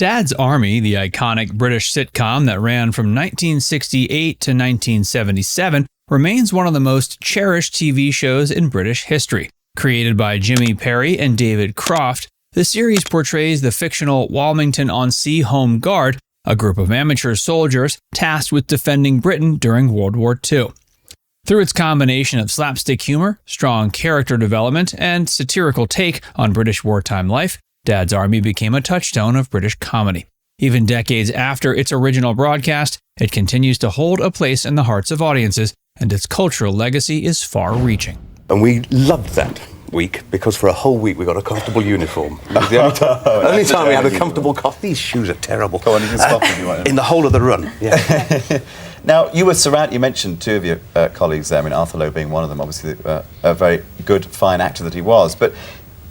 Dad's Army, the iconic British sitcom that ran from 1968 to 1977, remains one of the most cherished TV shows in British history. Created by Jimmy Perry and David Croft, the series portrays the fictional Walmington-on-Sea Home Guard, a group of amateur soldiers tasked with defending Britain during World War II. Through its combination of slapstick humor, strong character development, and satirical take on British wartime life, Dad's Army became a touchstone of British comedy. Even decades after its original broadcast, it continues to hold a place in the hearts of audiences, and its cultural legacy is far-reaching. And we loved that week because for a whole week we got a comfortable uniform. That was the only time we had a comfortable These shoes are terrible. Go on, you can stop if you want. In the whole of the run. Yeah. Now, you were surrounded, you mentioned two of your colleagues there, I mean, Arthur Lowe being one of them, obviously a very good, fine actor that he was, but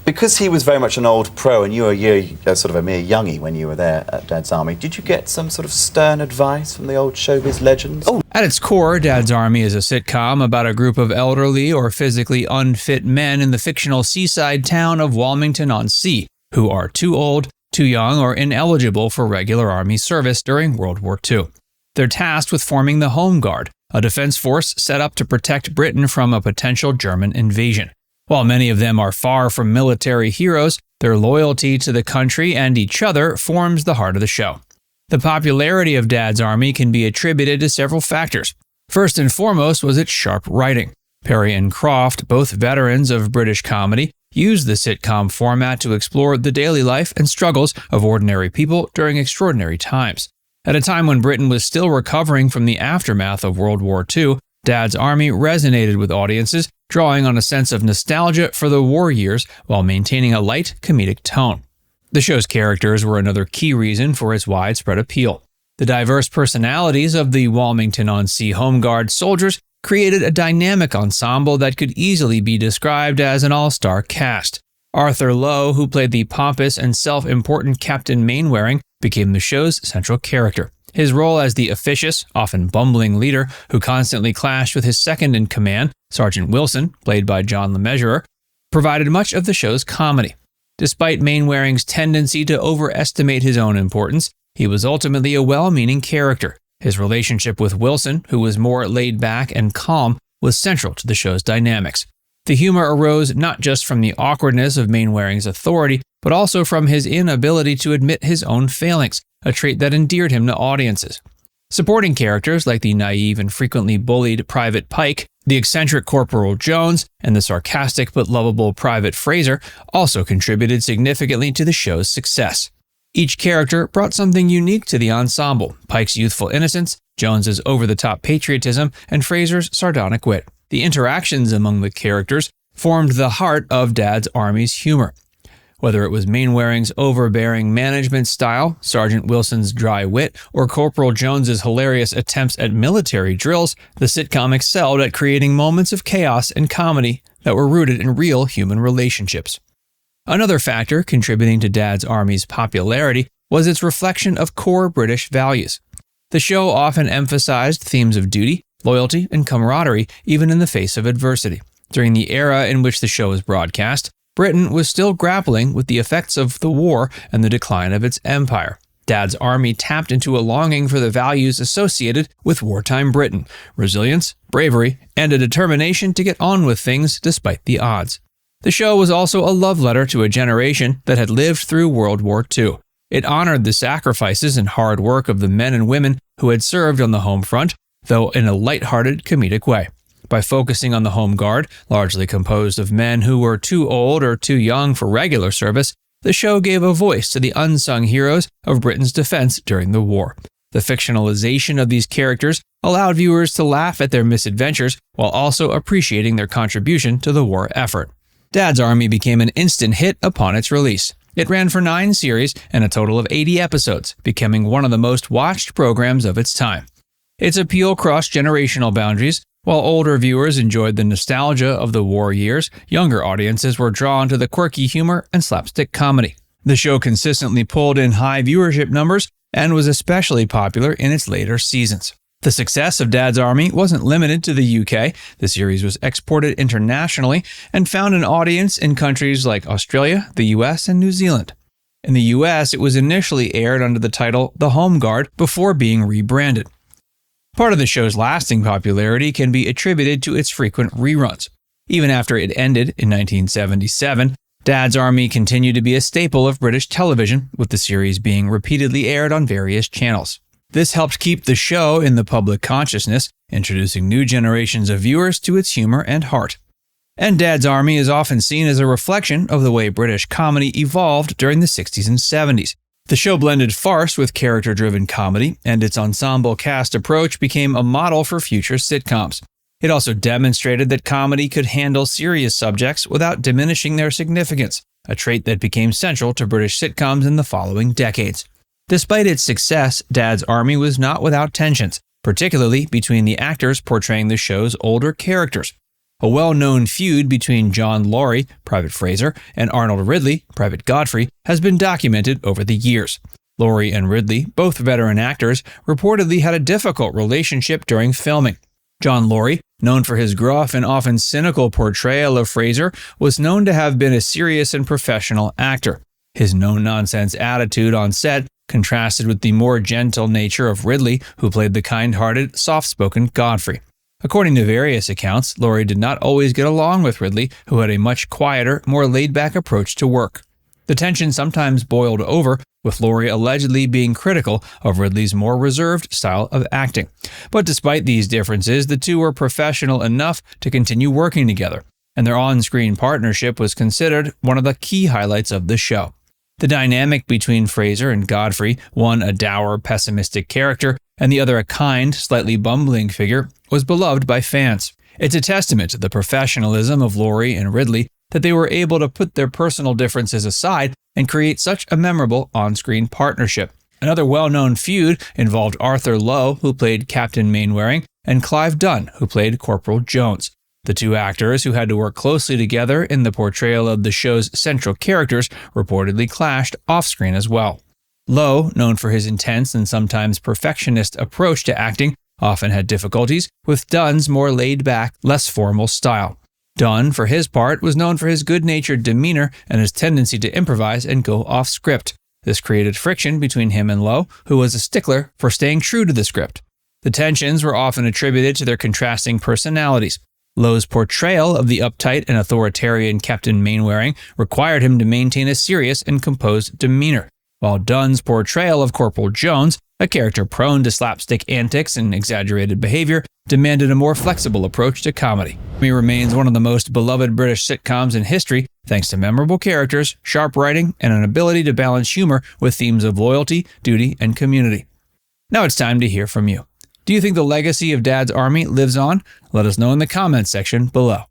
because he was very much an old pro and you were sort of a mere youngie when you were there at Dad's Army, did you get some sort of stern advice from the old showbiz legends? At its core, Dad's Army is a sitcom about a group of elderly or physically unfit men in the fictional seaside town of Walmington-on-Sea, who are too old, too young, or ineligible for regular Army service during World War II. They're tasked with forming the Home Guard, a defense force set up to protect Britain from a potential German invasion. While many of them are far from military heroes, their loyalty to the country and each other forms the heart of the show. The popularity of Dad's Army can be attributed to several factors. First and foremost was its sharp writing. Perry and Croft, both veterans of British comedy, used the sitcom format to explore the daily life and struggles of ordinary people during extraordinary times. At a time when Britain was still recovering from the aftermath of World War II, Dad's Army resonated with audiences, drawing on a sense of nostalgia for the war years while maintaining a light, comedic tone. The show's characters were another key reason for its widespread appeal. The diverse personalities of the Walmington-on-Sea Home Guard soldiers created a dynamic ensemble that could easily be described as an all-star cast. Arthur Lowe, who played the pompous and self-important Captain Mainwaring, became the show's central character. His role as the officious, often bumbling leader who constantly clashed with his second-in-command, Sergeant Wilson, played by John LeMessurier, provided much of the show's comedy. Despite Mainwaring's tendency to overestimate his own importance, he was ultimately a well-meaning character. His relationship with Wilson, who was more laid-back and calm, was central to the show's dynamics. The humor arose not just from the awkwardness of Mainwaring's authority, but also from his inability to admit his own failings, a trait that endeared him to audiences. Supporting characters like the naive and frequently bullied Private Pike, the eccentric Corporal Jones, and the sarcastic but lovable Private Fraser also contributed significantly to the show's success. Each character brought something unique to the ensemble: Pike's youthful innocence, Jones's over-the-top patriotism, and Fraser's sardonic wit. The interactions among the characters formed the heart of Dad's Army's humor. Whether it was Mainwaring's overbearing management style, Sergeant Wilson's dry wit, or Corporal Jones's hilarious attempts at military drills, the sitcom excelled at creating moments of chaos and comedy that were rooted in real human relationships. Another factor contributing to Dad's Army's popularity was its reflection of core British values. The show often emphasized themes of duty, loyalty, and camaraderie, even in the face of adversity. During the era in which the show was broadcast, Britain was still grappling with the effects of the war and the decline of its empire. Dad's Army tapped into a longing for the values associated with wartime Britain: resilience, bravery, and a determination to get on with things despite the odds. The show was also a love letter to a generation that had lived through World War II. It honored the sacrifices and hard work of the men and women who had served on the home front, though in a lighthearted, comedic way. By focusing on the Home Guard, largely composed of men who were too old or too young for regular service, the show gave a voice to the unsung heroes of Britain's defense during the war. The fictionalization of these characters allowed viewers to laugh at their misadventures while also appreciating their contribution to the war effort. Dad's Army became an instant hit upon its release. It ran for 9 series and a total of 80 episodes, becoming one of the most watched programs of its time. Its appeal crossed generational boundaries. While older viewers enjoyed the nostalgia of the war years, younger audiences were drawn to the quirky humor and slapstick comedy. The show consistently pulled in high viewership numbers and was especially popular in its later seasons. The success of Dad's Army wasn't limited to the UK. The series was exported internationally and found an audience in countries like Australia, the US, and New Zealand. In the US, it was initially aired under the title The Home Guard before being rebranded. Part of the show's lasting popularity can be attributed to its frequent reruns. Even after it ended in 1977, Dad's Army continued to be a staple of British television, with the series being repeatedly aired on various channels. This helped keep the show in the public consciousness, introducing new generations of viewers to its humor and heart. And Dad's Army is often seen as a reflection of the way British comedy evolved during the 60s and 70s. The show blended farce with character-driven comedy, and its ensemble cast approach became a model for future sitcoms. It also demonstrated that comedy could handle serious subjects without diminishing their significance, a trait that became central to British sitcoms in the following decades. Despite its success, Dad's Army was not without tensions, particularly between the actors portraying the show's older characters. A well-known feud between John Laurie, Private Fraser, and Arnold Ridley, Private Godfrey, has been documented over the years. Laurie and Ridley, both veteran actors, reportedly had a difficult relationship during filming. John Laurie, known for his gruff and often cynical portrayal of Fraser, was known to have been a serious and professional actor. His no-nonsense attitude on set contrasted with the more gentle nature of Ridley, who played the kind-hearted, soft-spoken Godfrey. According to various accounts, Laurie did not always get along with Ridley, who had a much quieter, more laid-back approach to work. The tension sometimes boiled over, with Laurie allegedly being critical of Ridley's more reserved style of acting. But despite these differences, the two were professional enough to continue working together, and their on-screen partnership was considered one of the key highlights of the show. The dynamic between Fraser and Godfrey, one a dour, pessimistic character, and the other a kind, slightly bumbling figure, was beloved by fans. It's a testament to the professionalism of Laurie and Ridley that they were able to put their personal differences aside and create such a memorable on-screen partnership. Another well-known feud involved Arthur Lowe, who played Captain Mainwaring, and Clive Dunn, who played Corporal Jones. The two actors, who had to work closely together in the portrayal of the show's central characters, reportedly clashed off-screen as well. Lowe, known for his intense and sometimes perfectionist approach to acting, often had difficulties with Dunn's more laid-back, less formal style. Dunn, for his part, was known for his good-natured demeanor and his tendency to improvise and go off-script. This created friction between him and Lowe, who was a stickler for staying true to the script. The tensions were often attributed to their contrasting personalities. Lowe's portrayal of the uptight and authoritarian Captain Mainwaring required him to maintain a serious and composed demeanor, while Dunn's portrayal of Corporal Jones, a character prone to slapstick antics and exaggerated behavior, demanded a more flexible approach to comedy. It remains one of the most beloved British sitcoms in history, thanks to memorable characters, sharp writing, and an ability to balance humor with themes of loyalty, duty, and community. Now it's time to hear from you. Do you think the legacy of Dad's Army lives on? Let us know in the comments section below.